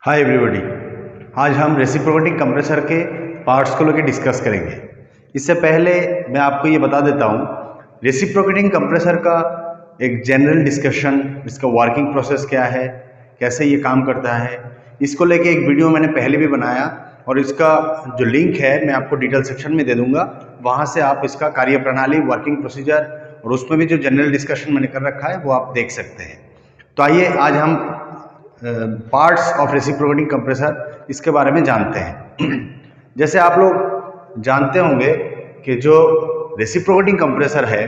Hi everybody. आज हम reciprocating compressor के पार्ट्स को लेकर डिस्कस करेंगे। इससे पहले मैं आपको ये बता देता हूँ, रेसिप्रोकेटिंग कंप्रेसर का एक जनरल डिस्कशन, इसका वर्किंग प्रोसेस क्या है, कैसे ये काम करता है, इसको लेके एक वीडियो मैंने पहले भी बनाया और इसका जो लिंक है मैं आपको डिटेल सेक्शन में दे दूंगा। वहाँ से आप इसका कार्यप्रणाली, वर्किंग प्रोसीजर और उसमें भी जो जनरल डिस्कशन मैंने कर रखा है वो आप देख सकते हैं। तो आइए आज हम पार्ट्स ऑफ रेसिप्रोकेटिंग कंप्रेसर इसके बारे में जानते हैं। जैसे आप लोग जानते होंगे कि जो रेसिप्रोकेटिंग कंप्रेसर है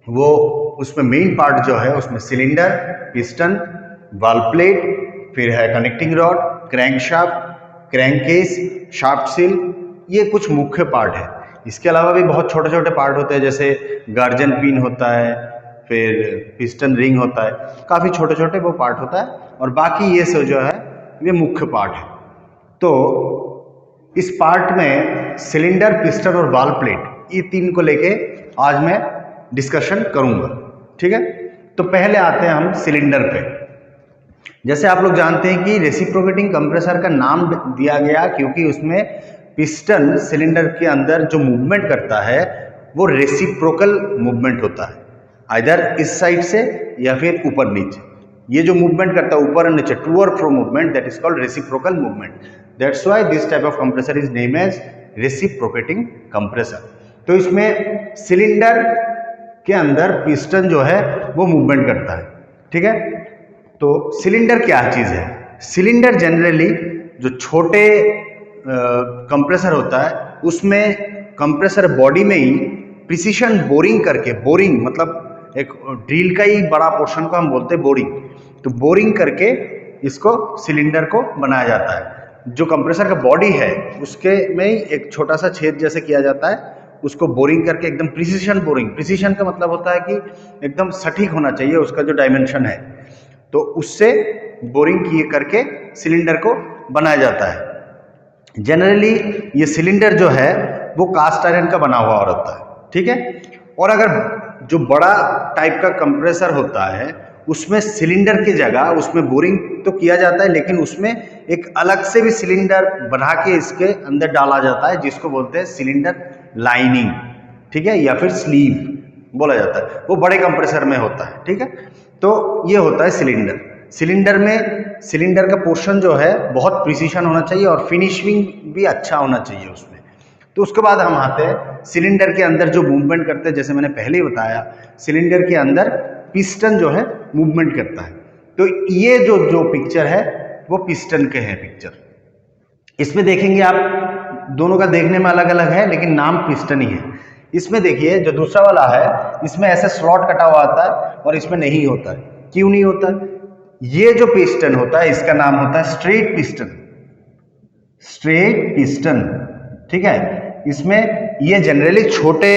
वो उसमें मेन पार्ट जो है उसमें सिलेंडर, पिस्टन, वाल्व प्लेट, फिर है connecting rod, crankshaft, crankcase, shaft seal, ये कुछ मुख्य पार्ट है। इसके अलावा भी बहुत छोटे छोटे पार्ट होते हैं, जैसे गार्जन पिन होता है, फिर पिस्टन रिंग होता है, काफ़ी छोटे छोटे वो पार्ट होता है और बाकी ये सब जो है ये मुख्य पार्ट है। तो इस पार्ट में सिलेंडर, पिस्टन और वाल्व प्लेट, ये तीन को लेके आज मैं डिस्कशन करूंगा। ठीक है, तो पहले आते हैं हम सिलेंडर पे। जैसे आप लोग जानते हैं कि रेसिप्रोकेटिंग कंप्रेसर का नाम दिया गया क्योंकि उसमें पिस्टन सिलेंडर के अंदर जो मूवमेंट करता है वो रेसिप्रोकल मूवमेंट होता है, आइदर इस साइड से या फिर ऊपर नीचे। ये जो मूवमेंट करता है ऊपर और नीचे, टू और fro movement, that is called reciprocal movement. That's why this type of compressor is name as reciprocating compressor. तो इसमें सिलेंडर के अंदर पिस्टन जो है वो मूवमेंट करता है। ठीक है, तो सिलेंडर क्या चीज है? सिलेंडर जनरली जो छोटे कंप्रेसर होता है उसमें कंप्रेसर बॉडी में ही प्रिसीशन बोरिंग करके, बोरिंग मतलब एक ड्रिल का ही बड़ा पोर्शन को हम बोलते हैं बोरिंग, तो बोरिंग करके इसको सिलेंडर को बनाया जाता है। जो कंप्रेसर का बॉडी है उसके में ही एक छोटा सा छेद जैसे किया जाता है, उसको बोरिंग करके एकदम प्रिसीशन बोरिंग, प्रिसीशन का मतलब होता है कि एकदम सटीक होना चाहिए उसका जो डायमेंशन है, तो उससे बोरिंग किए करके सिलेंडर को बनाया जाता है। जनरली ये सिलेंडर जो है वो कास्ट आयरन का बना हुआ होता है। ठीक है, और अगर जो बड़ा टाइप का कंप्रेसर होता है उसमें सिलेंडर की जगह उसमें बोरिंग तो किया जाता है, लेकिन उसमें एक अलग से भी सिलेंडर बना के इसके अंदर डाला जाता है जिसको बोलते हैं सिलेंडर लाइनिंग। ठीक है, या फिर स्लीव बोला जाता है, वो बड़े कंप्रेसर में होता है। ठीक है, तो ये होता है सिलेंडर। सिलेंडर में सिलेंडर का पोर्शन जो है बहुत प्रिसीशन होना चाहिए और फिनिशिंग भी अच्छा होना चाहिए उसमें। तो उसके बाद हम आते हैं सिलेंडर के अंदर जो मूवमेंट करते हैं। जैसे मैंने पहले ही बताया, सिलेंडर के अंदर पिस्टन जो है मूवमेंट करता है। तो ये जो पिक्चर है वो पिस्टन के हैं पिक्चर। इसमें देखेंगे आप, दोनों का देखने में अलग अलग है लेकिन नाम पिस्टन ही है। इसमें देखिए जो दूसरा वाला है इसमें ऐसे स्लॉट कटा हुआ आता है और इसमें नहीं होता है। क्यों नहीं होता है? ये जो पिस्टन होता है इसका नाम होता है स्ट्रेट पिस्टन, स्ट्रेट पिस्टन। ठीक है, इसमें ये जनरली छोटे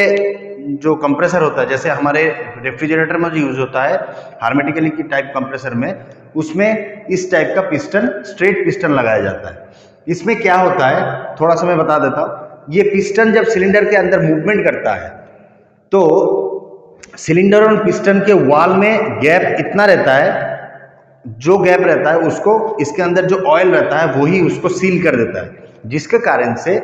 जो कंप्रेसर होता है, जैसे हमारे रेफ्रिजरेटर में जो यूज होता है हार्मेटिकली की टाइप कंप्रेसर में, उसमें इस टाइप का पिस्टन, स्ट्रेट पिस्टन लगाया जाता है। इसमें क्या होता है थोड़ा सा मैं बता देता हूं। ये पिस्टन जब सिलेंडर के अंदर मूवमेंट करता है तो सिलेंडर और पिस्टन के वॉल में गैप इतना रहता है, जो गैप रहता है उसको इसके अंदर जो ऑयल रहता है वही उसको सील कर देता है, जिसके कारण से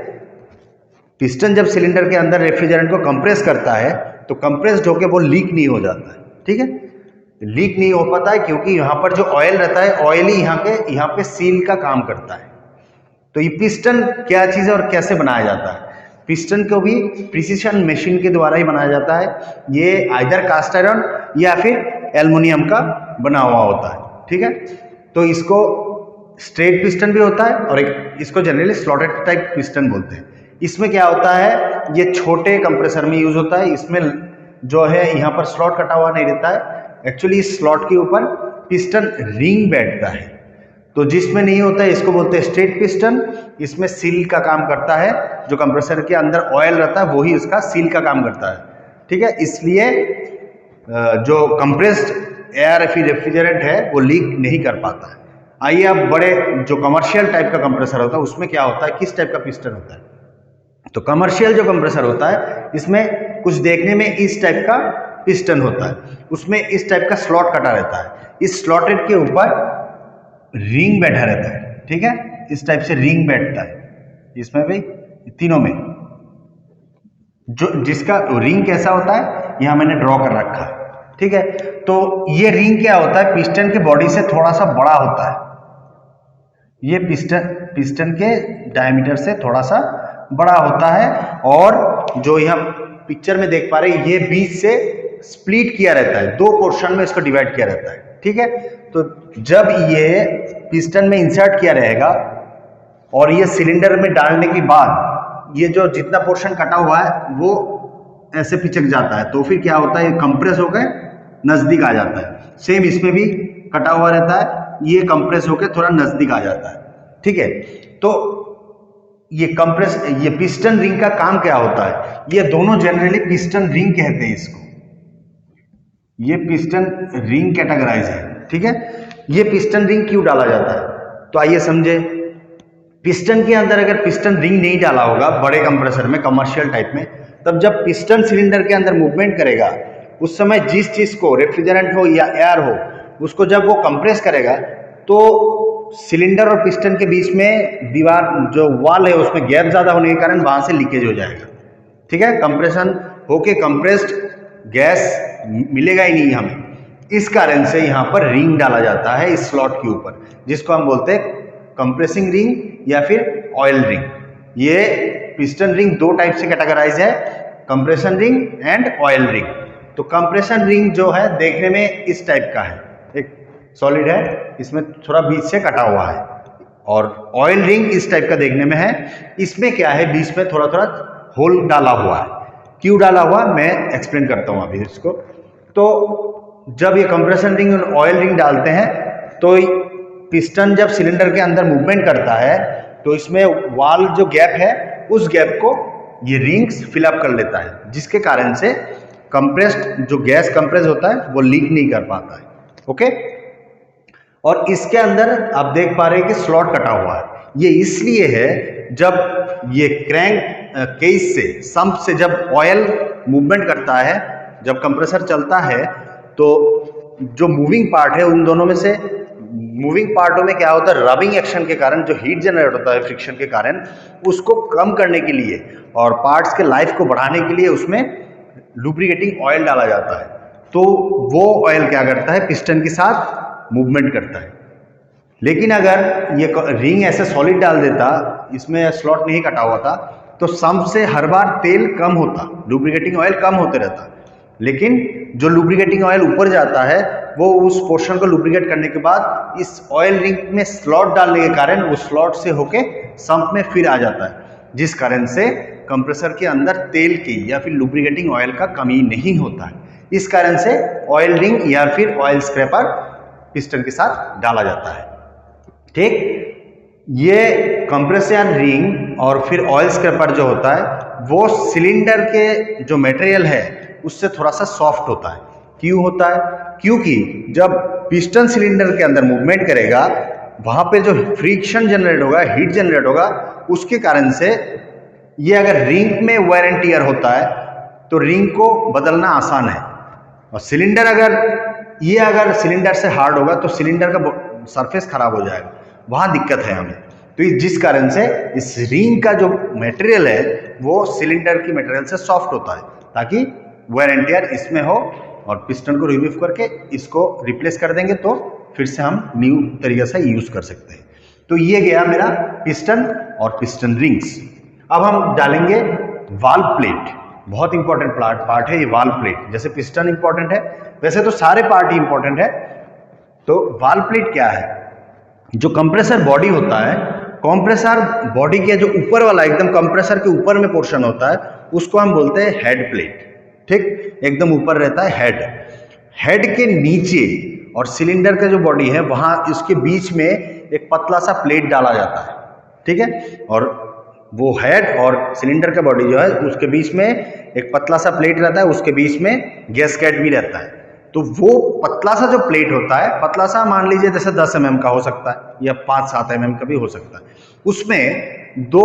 पिस्टन जब सिलेंडर के अंदर रेफ्रिजरेंट को कंप्रेस करता है तो कंप्रेस्ड होकर वो लीक नहीं हो जाता है। ठीक है, लीक नहीं हो पाता है क्योंकि यहाँ पर जो ऑयल रहता है, ऑयल ही यहाँ पे सील का काम करता है। तो ये पिस्टन क्या चीज़ है और कैसे बनाया जाता है? पिस्टन को भी प्रिसीशन मशीन के द्वारा ही बनाया जाता है। ये आइदर कास्ट आयरन या फिर एल्युमिनियम का बना हुआ होता है। ठीक है, तो इसको स्ट्रेट पिस्टन भी होता है और एक इसको जनरली स्लॉटेड टाइप पिस्टन बोलते हैं। इसमें क्या होता है, ये छोटे कंप्रेसर में यूज होता है। इसमें जो है यहाँ पर स्लॉट कटा हुआ नहीं रहता है, एक्चुअली इस स्लॉट के ऊपर पिस्टन रिंग बैठता है। तो जिसमें नहीं होता है इसको बोलते हैं स्ट्रेट पिस्टन। इसमें सील का काम करता है, जो कंप्रेसर के अंदर ऑयल रहता है वही इसका सील का काम करता है। ठीक है, इसलिए जो कंप्रेस्ड एयर फिर रेफ्रिजरेंट है वो लीक नहीं कर पाता है। आइए अब बड़े जो कमर्शियल टाइप का कंप्रेसर होता है उसमें क्या होता है, किस टाइप का पिस्टन होता है? तो कमर्शियल जो कंप्रेसर होता है इसमें कुछ देखने में इस टाइप का पिस्टन होता है, उसमें इस टाइप का स्लॉट कटा रहता है। इस स्लॉटेड के ऊपर रिंग बैठा रहता है। ठीक है, इस टाइप से रिंग बैठता है इसमें भी, तीनों में। जो जिसका रिंग कैसा होता है यहाँ मैंने ड्रॉ कर रखा है, ठीक है। तो ये रिंग क्या होता है, पिस्टन के बॉडी से थोड़ा सा बड़ा होता है। ये पिस्टन के डायमीटर से थोड़ा सा बड़ा होता है, और जो यहाँ पिक्चर में देख पा रहे हैं ये बीच से स्प्लिट किया रहता है, दो पोर्शन में इसको डिवाइड किया रहता है, ठीक है। तो जब ये पिस्टन में इंसर्ट किया रहेगा और ये सिलेंडर में डालने के बाद ये जो जितना पोर्शन कटा हुआ है वो ऐसे पिचक जाता है, तो फिर क्या होता है, ये कंप्रेस होकर नजदीक आ जाता है। सेम इसमें भी कटा हुआ रहता है, ये कंप्रेस होकर थोड़ा नजदीक आ जाता है, ठीक है। तो ये पिस्टन रिंग का काम क्या होता है, ये दोनों जनरली पिस्टन रिंग कहते हैं इसको, ये पिस्टन रिंग कैटेगराइज है, ठीक है। ये पिस्टन रिंग क्यों डाला जाता है, तो आइए समझे। पिस्टन के अंदर अगर पिस्टन रिंग नहीं डाला होगा बड़े कंप्रेसर में, कमर्शियल टाइप में, तब जब पिस्टन सिलेंडर के अंदर मूवमेंट करेगा उस समय जिस चीज को, रेफ्रिजरेंट हो या एयर हो, उसको जब वो कंप्रेस करेगा तो सिलेंडर और पिस्टन के बीच में दीवार जो वॉल है उसमें गैप ज्यादा होने के कारण वहां से लीकेज हो जाएगा, ठीक है। कंप्रेशन होके कंप्रेस्ड गैस मिलेगा ही नहीं हमें, इस कारण से यहाँ पर रिंग डाला जाता है इस स्लॉट के ऊपर, जिसको हम बोलते हैं कंप्रेसिंग रिंग या फिर ऑयल रिंग। ये पिस्टन रिंग दो टाइप से कैटेगराइज है, compression ring and oil ring. तो कंप्रेशन रिंग जो है देखने में इस टाइप का है, एक सॉलिड है, इसमें थोड़ा बीच से कटा हुआ है, और ऑयल रिंग इस टाइप का देखने में है। इसमें क्या है, बीच में थोड़ा थोड़ा होल डाला हुआ है। क्यों डाला हुआ मैं एक्सप्लेन करता हूं अभी इसको। तो जब ये कंप्रेशन रिंग और ऑयल रिंग डालते हैं तो पिस्टन जब सिलेंडर के अंदर मूवमेंट करता है तो इसमें वाल जो गैप है उस गैप को ये रिंग्स फिलअप कर लेता है, जिसके कारण से कंप्रेस्ड जो गैस कंप्रेस होता है वो लीक नहीं कर पाता है, ओके। और इसके अंदर आप देख पा रहे हैं कि स्लॉट कटा हुआ है, ये इसलिए है जब ये क्रैंक केस से, सम्प से जब ऑयल मूवमेंट करता है, जब कंप्रेसर चलता है तो जो मूविंग पार्ट है उन दोनों में से मूविंग पार्टों में क्या होता है, रबिंग एक्शन के कारण जो हीट जनरेट होता है फ्रिक्शन के कारण, उसको कम करने के लिए और पार्ट्स के लाइफ को बढ़ाने के लिए उसमें लुब्रिकेटिंग ऑयल डाला जाता है। तो वो ऑयल क्या करता है, पिस्टन के साथ मूवमेंट करता है। लेकिन अगर ये रिंग ऐसे सॉलिड डाल देता, इसमें स्लॉट नहीं कटा हुआ था, तो सम्प से हर बार तेल कम होता, लुब्रिकेटिंग ऑयल कम होते रहता। लेकिन जो लुब्रिकेटिंग ऑयल ऊपर जाता है वो उस पोर्शन को लुब्रिकेट करने के बाद इस ऑयल रिंग में स्लॉट डालने के कारण वो स्लॉट से होके सम्प में फिर आ जाता है, जिस कारण से कंप्रेसर के अंदर तेल की या फिर लुब्रिकेटिंग ऑयल का कमी नहीं होता है। इस कारण से ऑयल रिंग या फिर ऑयल स्क्रैपर पिस्टन के साथ डाला जाता है, ठीक। ये कंप्रेसर रिंग और फिर ऑयल स्क्रैपर जो होता है वो सिलेंडर के जो मटेरियल है उससे थोड़ा सा सॉफ्ट होता है। क्यों होता है, क्योंकि जब पिस्टन सिलेंडर के अंदर मूवमेंट करेगा वहां पे जो फ्रिक्शन जनरेट होगा, हीट जनरेट होगा, उसके कारण से ये अगर रिंग में वेयर एंड टियर होता है तो रिंग को बदलना आसान है। और सिलेंडर अगर सिलेंडर से हार्ड होगा तो सिलेंडर का सरफेस खराब हो जाएगा, वहां दिक्कत है हमें। तो जिस कारण से इस रिंग का जो मटेरियल है वो सिलेंडर की मटेरियल से सॉफ्ट होता है, ताकि वेयर एंड टियर इसमें हो, और पिस्टन को रिमूव करके इसको रिप्लेस कर देंगे तो फिर से हम न्यू तरीके से यूज कर सकते हैं। तो ये गया मेरा पिस्टन और पिस्टन रिंग्स। अब हम डालेंगे वाल्व प्लेट। बहुत इंपॉर्टेंट पार्ट है ये वाल्व प्लेट। जैसे पिस्टन इंपॉर्टेंट है वैसे तो सारे पार्ट ही इंपॉर्टेंट है। तो वाल्व प्लेट क्या है, जो कंप्रेसर बॉडी होता है, कंप्रेसर बॉडी के जो ऊपर वाला एकदम कंप्रेसर के ऊपर में पोर्शन होता है उसको हम बोलते हैं हेड प्लेट, ठीक। एकदम ऊपर रहता है हेड के नीचे, और सिलेंडर का जो बॉडी है वहां इसके बीच में एक पतला सा प्लेट डाला जाता है, ठीक है। और वो हेड और सिलेंडर का बॉडी जो है उसके बीच में एक पतला सा प्लेट रहता है, उसके बीच में गैसकेट भी रहता है। तो वो पतला सा जो प्लेट होता है, पतला सा मान लीजिए जैसे 10 mm का हो सकता है या 5-7 mm का भी हो सकता है, उसमें 2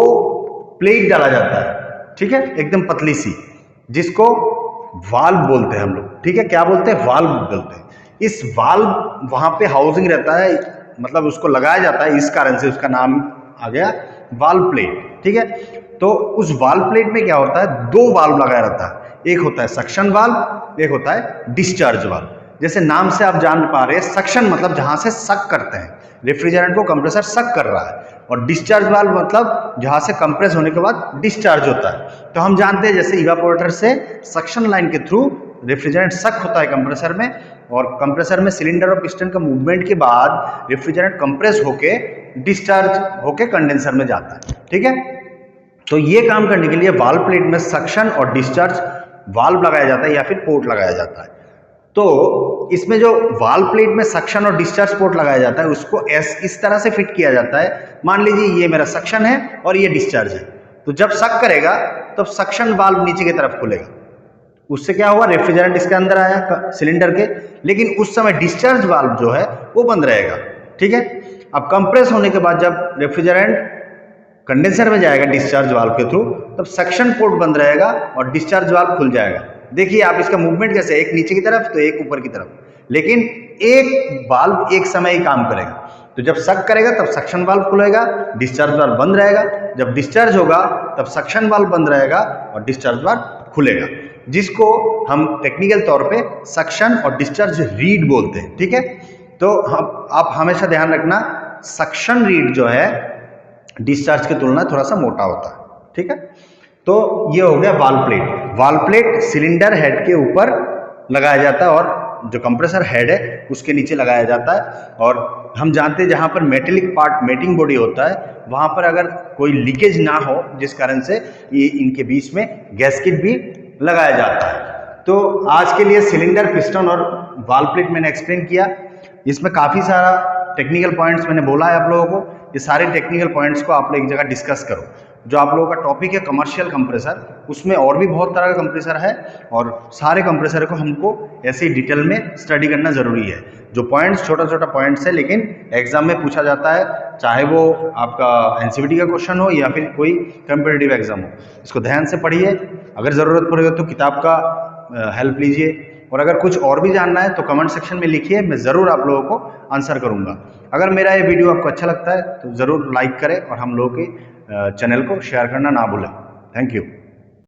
प्लेट डाला जाता है, ठीक है, एकदम पतली सी, जिसको वाल्व बोलते हैं हम लोग, ठीक है। क्या बोलते हैं, वाल्व बोलते हैं। इस वाल्व वहां पे हाउसिंग रहता है मतलब उसको लगाया जाता है, इस कारण से उसका नाम आ गया वाल्व प्लेट। ठीक है, तो उस वाल्व प्लेट में क्या होता है, दो वाल्व लगाया रहता है, एक होता है सक्शन वाल्व, एक होता है डिस्चार्ज वाल्व। जैसे नाम से आप जान पा रहे हैं, सक्शन मतलब जहां से सक करते हैं, रेफ्रिजरेंट को कंप्रेसर सक कर रहा है, और डिस्चार्ज वाल्व मतलब जहां से कंप्रेस होने के बाद डिस्चार्ज होता है। तो हम जानते हैं जैसे इवापोरेटर से सक्शन लाइन के थ्रू रेफ्रिजरेंट सक होता है कंप्रेसर में, और कंप्रेसर में सिलेंडर और पिस्टन का मूवमेंट के बाद रेफ्रिजरेंट कंप्रेस होके डिस्चार्ज होके कंडेंसर में जाता है। ठीक है, तो ये काम करने के लिए वाल्व प्लेट में सक्शन और डिस्चार्ज वाल्व लगाया जाता है या फिर पोर्ट लगाया जाता है। तो इसमें जो वाल्व प्लेट में सक्शन और डिस्चार्ज पोर्ट लगाया जाता है उसको इस तरह से फिट किया जाता है। मान लीजिए ये मेरा सक्शन है और ये डिस्चार्ज है, तो जब सक करेगा तब सक्शन वाल्व नीचे की तरफ खुलेगा, उससे क्या हुआ, रेफ्रिजरेंट इसके अंदर आया सिलेंडर के, लेकिन उस समय डिस्चार्ज वाल्व जो है वो बंद रहेगा। ठीक है, अब कंप्रेस होने के बाद जब रेफ्रिजरेंट कंडेंसर में जाएगा डिस्चार्ज वाल्व के थ्रू, तब सक्शन पोर्ट बंद रहेगा और डिस्चार्ज वाल्व खुल जाएगा। देखिए आप इसका मूवमेंट कैसे, एक नीचे की तरफ तो एक ऊपर की तरफ, लेकिन एक वाल्व एक समय ही काम करेगा। तो जब सक करेगा तब सक्शन वाल्व खुलेगा, डिस्चार्ज वाल्व बंद रहेगा, जब डिस्चार्ज होगा तब सक्शन वाल्व बंद रहेगा और डिस्चार्ज वाल्व खुलेगा, जिसको हम टेक्निकल तौर पे सक्शन और डिस्चार्ज रीड बोलते हैं। ठीक है, तो आप हमेशा ध्यान रखना, सक्शन रीड जो है डिस्चार्ज की तुलना थोड़ा सा मोटा होता है। ठीक है, तो ये हो गया valve plate. Valve plate cylinder head के ऊपर लगाया जाता है और जो कंप्रेसर हेड है उसके नीचे लगाया जाता है। और हम जानते हैं जहां पर मेटेलिक पार्ट मेटिंग बॉडी होता है वहां पर अगर कोई लीकेज ना हो, जिस कारण से ये इनके बीच में गैस्केट भी लगाया जाता है। तो आज के लिए सिलेंडर, पिस्टन और वाल्व प्लेट मैंने एक्सप्लेन किया। इसमें काफ़ी सारा टेक्निकल पॉइंट्स मैंने बोला है आप लोगों को। ये सारे टेक्निकल पॉइंट्स को आप लोग एक जगह डिस्कस करो। जो आप लोगों का टॉपिक है कमर्शियल कंप्रेसर, उसमें और भी बहुत तरह का कंप्रेसर है और सारे कंप्रेसर को हमको ऐसे ही डिटेल में स्टडी करना ज़रूरी है। जो पॉइंट्स छोटा छोटा पॉइंट्स है, लेकिन एग्जाम में पूछा जाता है, चाहे वो आपका एनसीईआरटी का क्वेश्चन हो या फिर कोई कम्पिटिटिव एग्जाम हो। इसको ध्यान से पढ़िए, अगर ज़रूरत पड़ेगा तो किताब का हेल्प लीजिए, और अगर कुछ और भी जानना है तो कमेंट सेक्शन में लिखिए, मैं ज़रूर आप लोगों को आंसर करूंगा। अगर मेरा ये वीडियो आपको अच्छा लगता है तो ज़रूर लाइक करें और हम लोगों के चैनल को शेयर करना ना भूलें। Thank you.